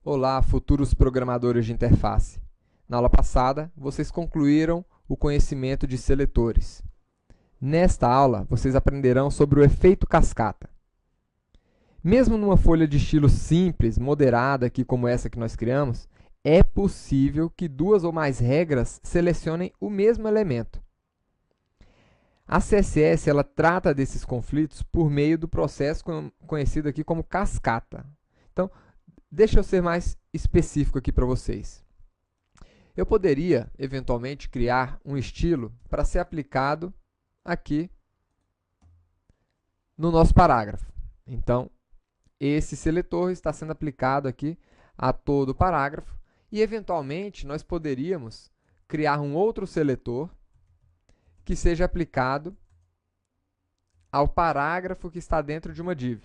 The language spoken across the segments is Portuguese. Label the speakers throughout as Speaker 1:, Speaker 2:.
Speaker 1: Olá, futuros programadores de interface. Na aula passada, vocês concluíram o conhecimento de seletores. Nesta aula, vocês aprenderão sobre o efeito cascata. Mesmo numa folha de estilo simples, moderada, aqui como essa que nós criamos, é possível que duas ou mais regras selecionem o mesmo elemento. A CSS ela trata desses conflitos por meio do processo conhecido aqui como cascata. Então, deixa eu ser mais específico aqui para vocês. Eu poderia, eventualmente, criar um estilo para ser aplicado aqui no nosso parágrafo. Então, esse seletor está sendo aplicado aqui a todo o parágrafo e, eventualmente, nós poderíamos criar um outro seletor que seja aplicado ao parágrafo que está dentro de uma div.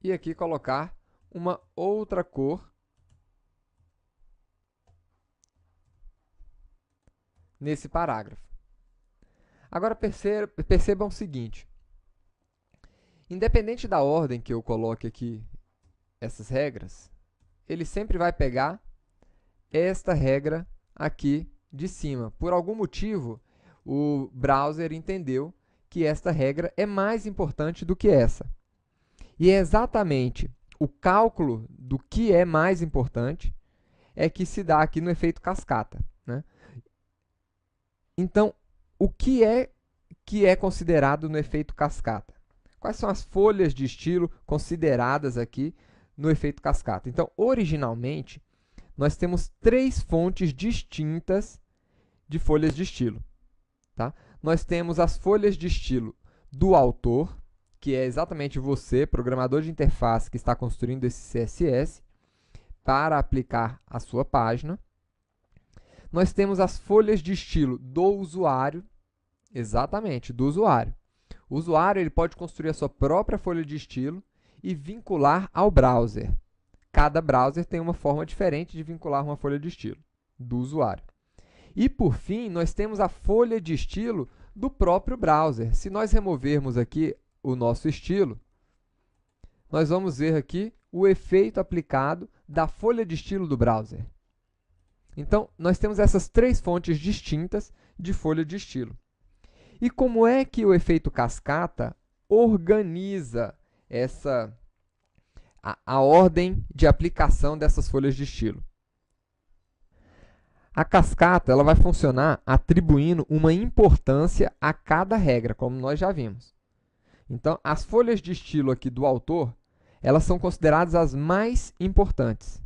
Speaker 1: E aqui colocar uma outra cor nesse parágrafo. Agora percebam o seguinte, independente da ordem que eu coloque aqui essas regras, ele sempre vai pegar esta regra aqui de cima. Por algum motivo, o browser entendeu que esta regra é mais importante do que essa. E é exatamente o cálculo do que é mais importante é que se dá aqui no efeito cascata, né? Então, o que é considerado no efeito cascata? Quais são as folhas de estilo consideradas aqui no efeito cascata? Então, originalmente, nós temos três fontes distintas de folhas de estilo. Tá? Nós temos as folhas de estilo do autor, que é exatamente você, programador de interface, que está construindo esse CSS para aplicar a sua página. Nós temos as folhas de estilo do usuário, exatamente, do usuário. O usuário ele pode construir a sua própria folha de estilo e vincular ao browser. Cada browser tem uma forma diferente de vincular uma folha de estilo do usuário. E, por fim, nós temos a folha de estilo do próprio browser. Se nós removermos aqui o nosso estilo, nós vamos ver aqui o efeito aplicado da folha de estilo do browser. Então, nós temos essas três fontes distintas de folha de estilo. E como é que o efeito cascata organiza a ordem de aplicação dessas folhas de estilo? A cascata ela vai funcionar atribuindo uma importância a cada regra, como nós já vimos. Então, as folhas de estilo aqui do autor, elas são consideradas as mais importantes,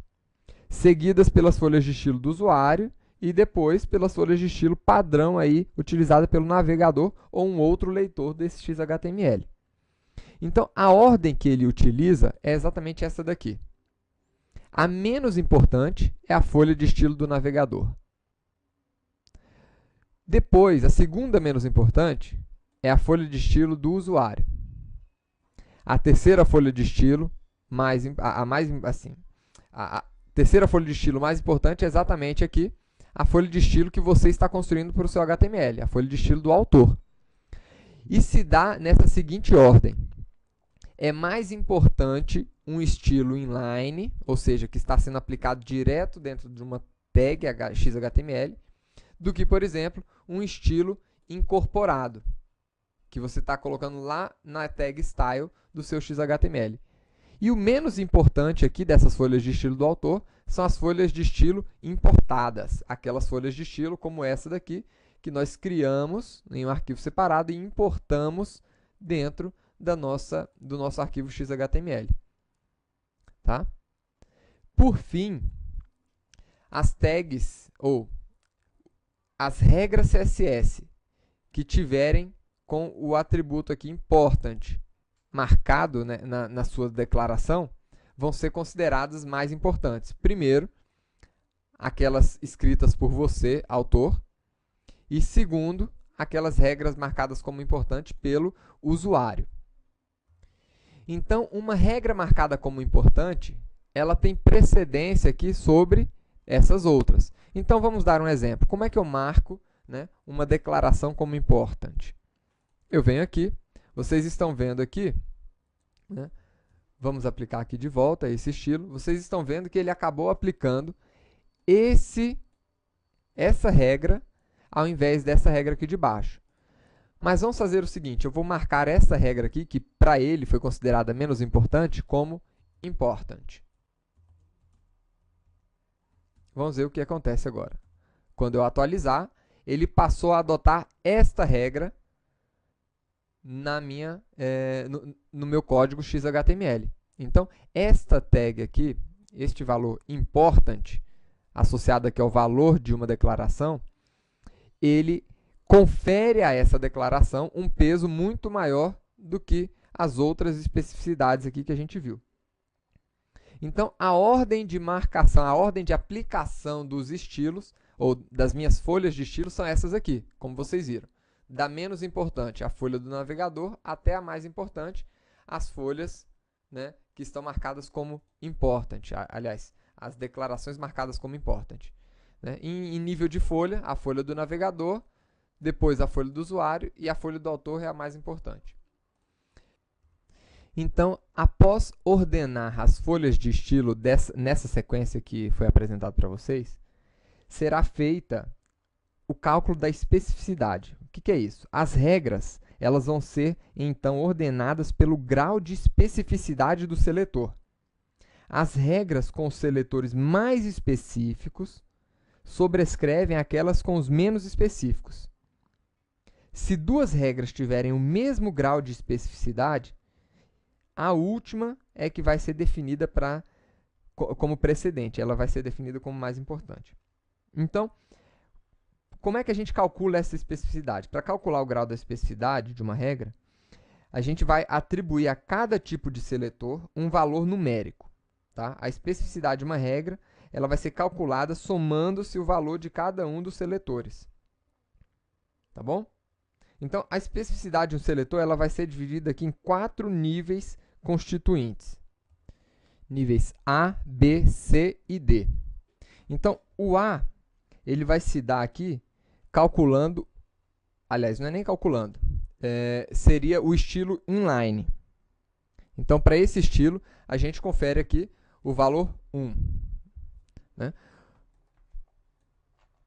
Speaker 1: seguidas pelas folhas de estilo do usuário e depois pelas folhas de estilo padrão aí utilizada pelo navegador ou um outro leitor desse XHTML. Então, a ordem que ele utiliza é exatamente essa daqui. A menos importante é a folha de estilo do navegador. Depois, a segunda menos importante é a folha de estilo do usuário. A terceira folha de estilo a terceira folha de estilo mais importante é exatamente aqui a folha de estilo que você está construindo para o seu HTML, a folha de estilo do autor. E se dá nessa seguinte ordem. É mais importante um estilo inline, ou seja, que está sendo aplicado direto dentro de uma tag XHTML, do que, por exemplo, um estilo incorporado, que você está colocando lá na tag style do seu XHTML. E o menos importante aqui dessas folhas de estilo do autor são as folhas de estilo importadas, aquelas folhas de estilo como essa daqui, que nós criamos em um arquivo separado e importamos dentro do nosso arquivo XHTML. Tá? Por fim, as tags ou as regras CSS que tiverem com o atributo aqui important marcado, né, na sua declaração, vão ser consideradas mais importantes. Primeiro, aquelas escritas por você, autor, e segundo, aquelas regras marcadas como importante pelo usuário. Então, uma regra marcada como importante, ela tem precedência aqui sobre essas outras. Então, vamos dar um exemplo. Como é que eu marco, né, uma declaração como importante? Eu venho aqui, vocês estão vendo aqui, né, Vamos aplicar aqui de volta esse estilo. Vocês estão vendo que ele acabou aplicando essa regra ao invés dessa regra aqui de baixo. Mas vamos fazer o seguinte, eu vou marcar essa regra aqui, que para ele foi considerada menos importante, como important. Vamos ver o que acontece agora. Quando eu atualizar, ele passou a adotar esta regra no meu código XHTML. Então, esta tag aqui, este valor important, associado aqui ao valor de uma declaração, ele confere a essa declaração um peso muito maior do que as outras especificidades aqui que a gente viu. Então, a ordem de marcação, a ordem de aplicação dos estilos, ou das minhas folhas de estilo, são essas aqui, como vocês viram. Da menos importante, a folha do navegador, até a mais importante, as folhas, né, que estão marcadas como important. Aliás, as declarações marcadas como important. Né? Em nível de folha, a folha do navegador, depois a folha do usuário e a folha do autor é a mais importante. Então, após ordenar as folhas de estilo nessa sequência que foi apresentada para vocês, será feita o cálculo da especificidade. O que é isso? As regras elas vão ser, então, ordenadas pelo grau de especificidade do seletor. As regras com os seletores mais específicos sobrescrevem aquelas com os menos específicos. Se duas regras tiverem o mesmo grau de especificidade, a última é que vai ser definida como precedente, ela vai ser definida como mais importante. Então, como é que a gente calcula essa especificidade? Para calcular o grau da especificidade de uma regra, a gente vai atribuir a cada tipo de seletor um valor numérico. Tá? A especificidade de uma regra ela vai ser calculada somando-se o valor de cada um dos seletores. Tá bom? Então, a especificidade de um seletor ela vai ser dividida aqui em 4 níveis constituintes. Níveis A, B, C e D. Então, o A ele vai se dar aqui calculando, aliás, não é nem calculando, seria o estilo inline. Então, para esse estilo, a gente confere aqui o valor 1. Né?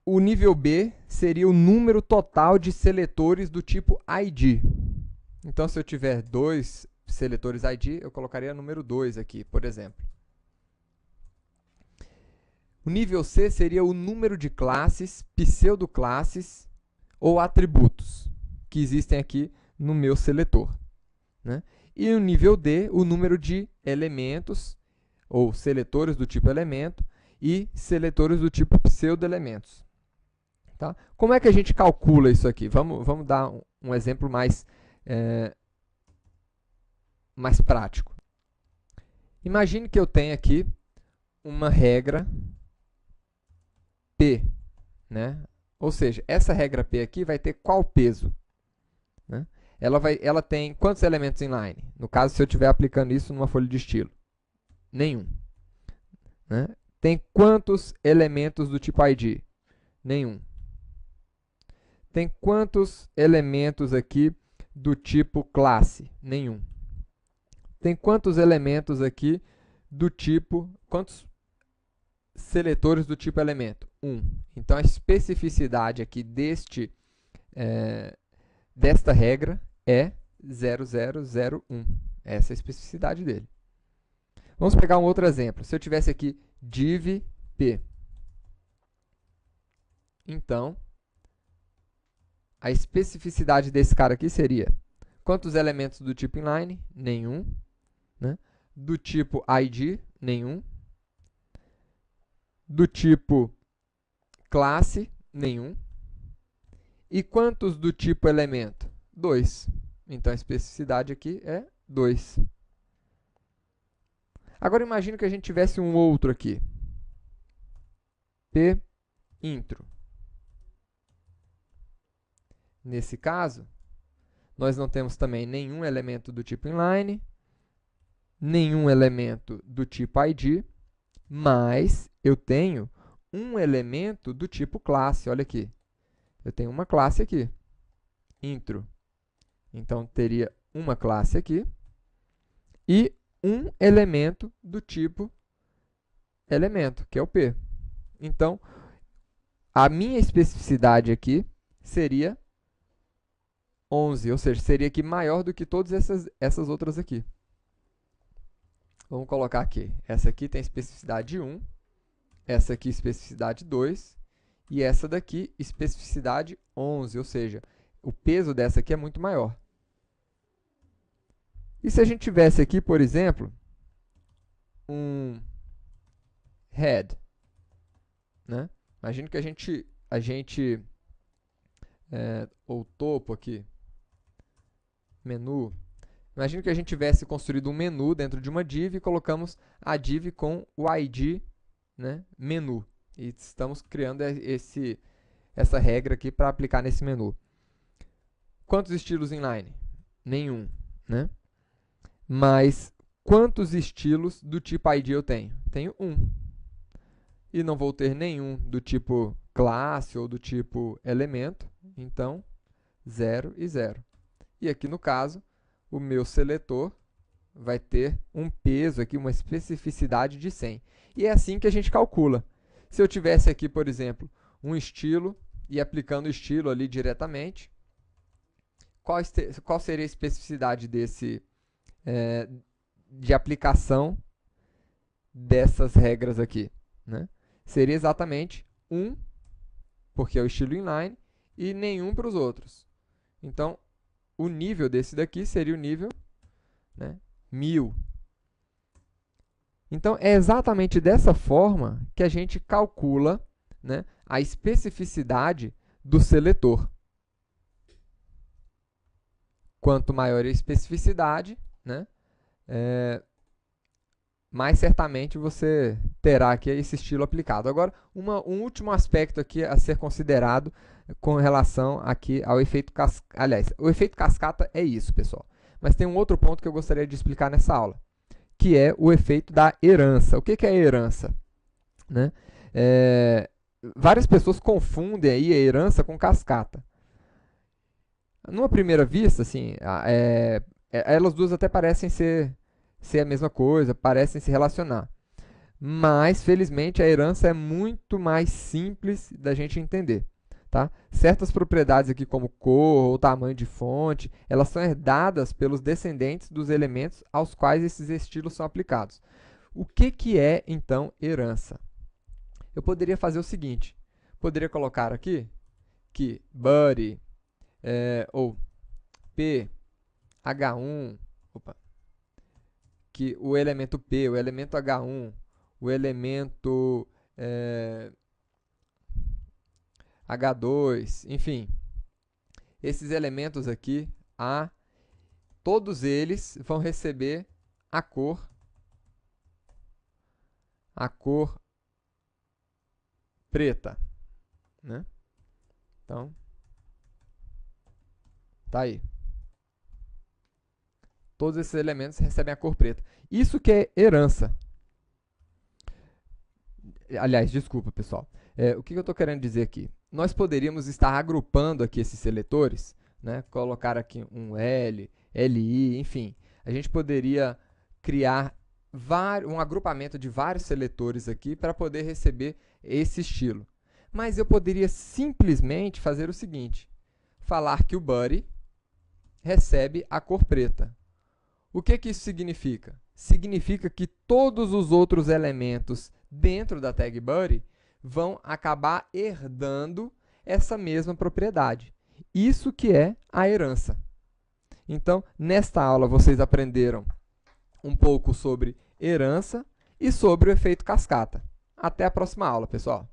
Speaker 1: O nível B seria o número total de seletores do tipo ID. Então, se eu tiver 2 seletores ID, eu colocaria o número 2 aqui, por exemplo. O nível C seria o número de classes, pseudoclasses ou atributos que existem aqui no meu seletor. Né? E no nível D, o número de elementos ou seletores do tipo elemento e seletores do tipo pseudoelementos. Tá? Como é que a gente calcula isso aqui? Vamos dar um exemplo mais prático. Imagine que eu tenho aqui uma regra P, né? Ou seja, essa regra P aqui vai ter qual peso? Né? Ela tem quantos elementos inline? No caso, se eu estiver aplicando isso numa folha de estilo? Nenhum. Né? Tem quantos elementos do tipo ID? Nenhum. Tem quantos elementos aqui do tipo classe? Nenhum. Tem quantos elementos aqui do tipo... Quantos seletores do tipo elemento? 1. Então, a especificidade aqui desta regra é 0001. Essa é a especificidade dele. Vamos pegar um outro exemplo. Se eu tivesse aqui div P, então, a especificidade desse cara aqui seria quantos elementos do tipo inline? Nenhum. Né? Do tipo ID? Nenhum. Do tipo classe? Nenhum. E quantos do tipo elemento? 2. Então, a especificidade aqui é 2. Agora, imagine que a gente tivesse um outro aqui. P intro. Nesse caso, nós não temos também nenhum elemento do tipo inline, nenhum elemento do tipo ID, mas eu tenho um elemento do tipo classe. Olha aqui. Eu tenho uma classe aqui, intro. Então, teria uma classe aqui e um elemento do tipo elemento, que é o P. Então, a minha especificidade aqui seria 11, ou seja, seria aqui maior do que todas essas outras aqui. Vamos colocar aqui. Essa aqui tem especificidade 1, essa aqui especificidade 2, e essa daqui especificidade 11, ou seja, o peso dessa aqui é muito maior. E se a gente tivesse aqui, por exemplo, um head, né? Imagina que ou topo aqui, menu. Imagina que a gente tivesse construído um menu dentro de uma div e colocamos a div com o ID, né, menu. E estamos criando essa regra aqui para aplicar nesse menu. Quantos estilos inline? Nenhum, né? Mas quantos estilos do tipo ID eu tenho? Tenho um. E não vou ter nenhum do tipo classe ou do tipo elemento, então 0 e 0. E aqui no caso, o meu seletor vai ter um peso aqui, uma especificidade de 100. E é assim que a gente calcula. Se eu tivesse aqui, por exemplo, um estilo e aplicando o estilo ali diretamente, qual seria a especificidade de aplicação dessas regras aqui, né? Seria exatamente 1, porque é o estilo inline, e nenhum para os outros. Então, o nível desse daqui seria o nível, né, 1000. Então, é exatamente dessa forma que a gente calcula, né, a especificidade do seletor. Quanto maior a especificidade, né, mais certamente você terá aqui esse estilo aplicado. Agora, um último aspecto aqui a ser considerado com relação aqui ao efeito cascata. Aliás, o efeito cascata é isso, pessoal. Mas tem um outro ponto que eu gostaria de explicar nessa aula, que é o efeito da herança. O que é herança? Né? Várias pessoas confundem aí a herança com cascata. Numa primeira vista, assim, elas duas até parecem ser a mesma coisa, parecem se relacionar. Mas, felizmente, a herança é muito mais simples da gente entender. Tá? Certas propriedades aqui, como cor ou tamanho de fonte, elas são herdadas pelos descendentes dos elementos aos quais esses estilos são aplicados. O que é, então, herança? Eu poderia fazer o seguinte, poderia colocar aqui que body, ou p, h1, que o elemento p, o elemento h1, o elemento H2, enfim, esses elementos aqui, todos eles vão receber a cor preta, né? Então, tá aí. Todos esses elementos recebem a cor preta. Isso que é herança. Aliás, desculpa, pessoal. O que eu estou querendo dizer aqui? Nós poderíamos estar agrupando aqui esses seletores, né? Colocar aqui um L, LI, enfim. A gente poderia criar um agrupamento de vários seletores aqui para poder receber esse estilo. Mas eu poderia simplesmente fazer o seguinte, falar que o body recebe a cor preta. O que isso significa? Significa que todos os outros elementos dentro da tag body vão acabar herdando essa mesma propriedade. Isso que é a herança. Então, nesta aula, vocês aprenderam um pouco sobre herança e sobre o efeito cascata. Até a próxima aula, pessoal!